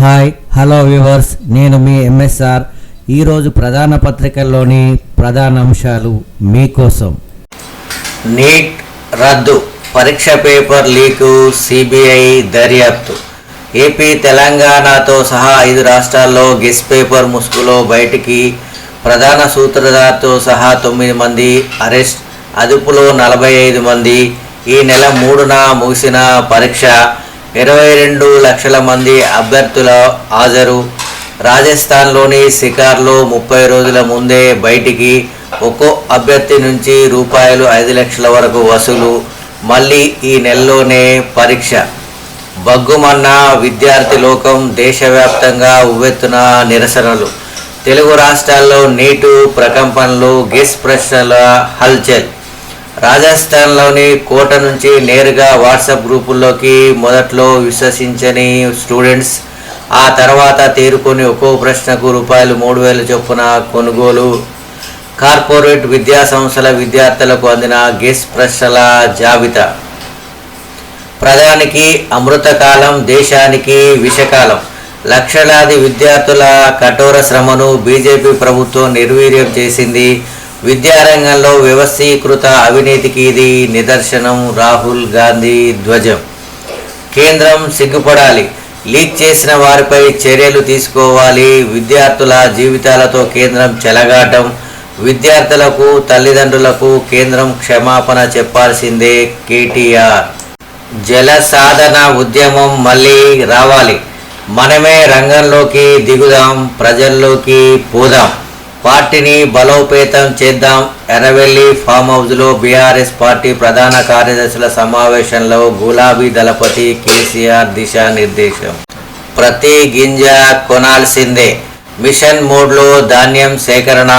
Hi hello viewers, నేను మీ MSR. ఈరోజు ప్రధాన పత్రికల్లోని ప్రధాన అంశాలు మీకోసం. నీట్ రద్దు, పరీక్ష పేపర్ లీకు, సిబిఐ దర్యాప్తు. ఏపీ, తెలంగాణతో సహా 5 రాష్ట్రాల్లో గెస్ పేపర్ ముసుగులో బయటికి. ప్రధాన సూత్రధారితో సహా 9 మంది అరెస్ట్, అదుపులో 45 మంది. ఈ నెల 3న ముగిసిన పరీక్ష 22 లక్షల మంది అభ్యర్థుల హాజరు. రాజస్థాన్లోని శికార్లో 30 రోజుల ముందే బయటికి. ఒక్కో అభ్యర్థి నుంచి రూపాయలు 5 లక్షల వరకు వసూలు. మళ్ళీ ఈ నెలలోనే పరీక్ష. బగ్గుమన్న విద్యార్థి లోకం, దేశవ్యాప్తంగా ఉవ్వెత్తున నిరసనలు. తెలుగు రాష్ట్రాల్లో నీటు ప్రకంపనలు, గెస్ ప్రశ్నల హల్చల్. రాజస్థాన్లోని కోట నుంచి నేరుగా వాట్సాప్ గ్రూపుల్లోకి మొదట్లో విశ్వసించని స్టూడెంట్స్, ఆ తర్వాత తేరుకొని ఒక్కో ప్రశ్నకు రూపాయలు 3,000 చొప్పున కొనుగోలు. కార్పొరేట్ విద్యా సంస్థల విద్యార్థులకు అందిన గెస్ ప్రశ్నల జాబితా. ప్రధానికి అమృతకాలం, దేశానికి విషకాలం. లక్షలాది విద్యార్థుల కఠోర శ్రమను బీజేపీ ప్రభుత్వం నిర్వీర్యం చేసింది. విద్యారంగంలో వ్యవస్థీకృత అవినీతికి ఇది నిదర్శనం. రాహుల్ గాంధీ ధ్వజం. కేంద్రం సిగ్గుపడాలి, లీక్ చేసిన వారిపై చర్యలు తీసుకోవాలి. విద్యార్థుల జీవితాలతో కేంద్రం చెలగాటం. విద్యార్థులకు, తల్లిదండ్రులకు కేంద్రం క్షమాపణ చెప్పాల్సిందే. కేటీఆర్. జల సాధన ఉద్యమం మళ్ళీ రావాలి. మనమే రంగంలోకి దిగుదాం, ప్రజల్లోకి పోదాం, పార్టీని బలోపేతం చేద్దాం. ఎర్రవెల్లి ఫామ్ హౌస్లో బీఆర్ఎస్ పార్టీ ప్రధాన కార్యదర్శుల సమావేశంలో గులాబీ దళపతి కేసీఆర్ దిశానిర్దేశం. ప్రతి గింజ కొనాల్సిందే. మిషన్ మోడ్లో ధాన్యం సేకరణ,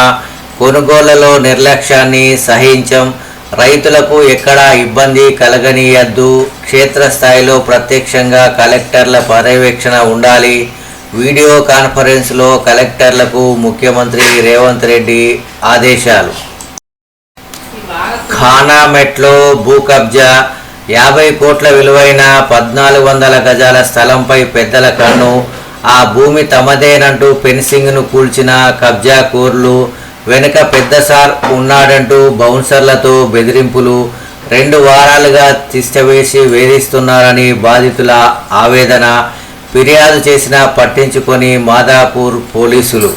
కొనుగోళ్లలో నిర్లక్ష్యాన్ని సహించం. రైతులకు ఎక్కడా ఇబ్బంది కలగనీయద్దు. క్షేత్రస్థాయిలో ప్రత్యక్షంగా కలెక్టర్ల పర్యవేక్షణ ఉండాలి. వీడియో కాన్ఫరెన్స్లో కలెక్టర్లకు ముఖ్యమంత్రి రేవంత్ రెడ్డి ఆదేశాలు. ఖానామెట్లో భూ కబ్జా. 50 కోట్ల విలువైన 1400 గజాల స్థలంపై పెద్దల కన్ను. ఆ భూమి తమదేనంటూ ఫెన్సింగ్ను కూల్చిన కబ్జాకోర్లు. వెనుక పెద్ద సార్ ఉన్నాడంటూ బౌన్సర్లతో బెదిరింపులు. 2 వారాలుగా తిష్టవేసి వేధిస్తున్నారని బాధితుల ఆవేదన. ఫిర్యాదు చేసినా పట్టించుకొని మాదాపూర్ పోలీసులు.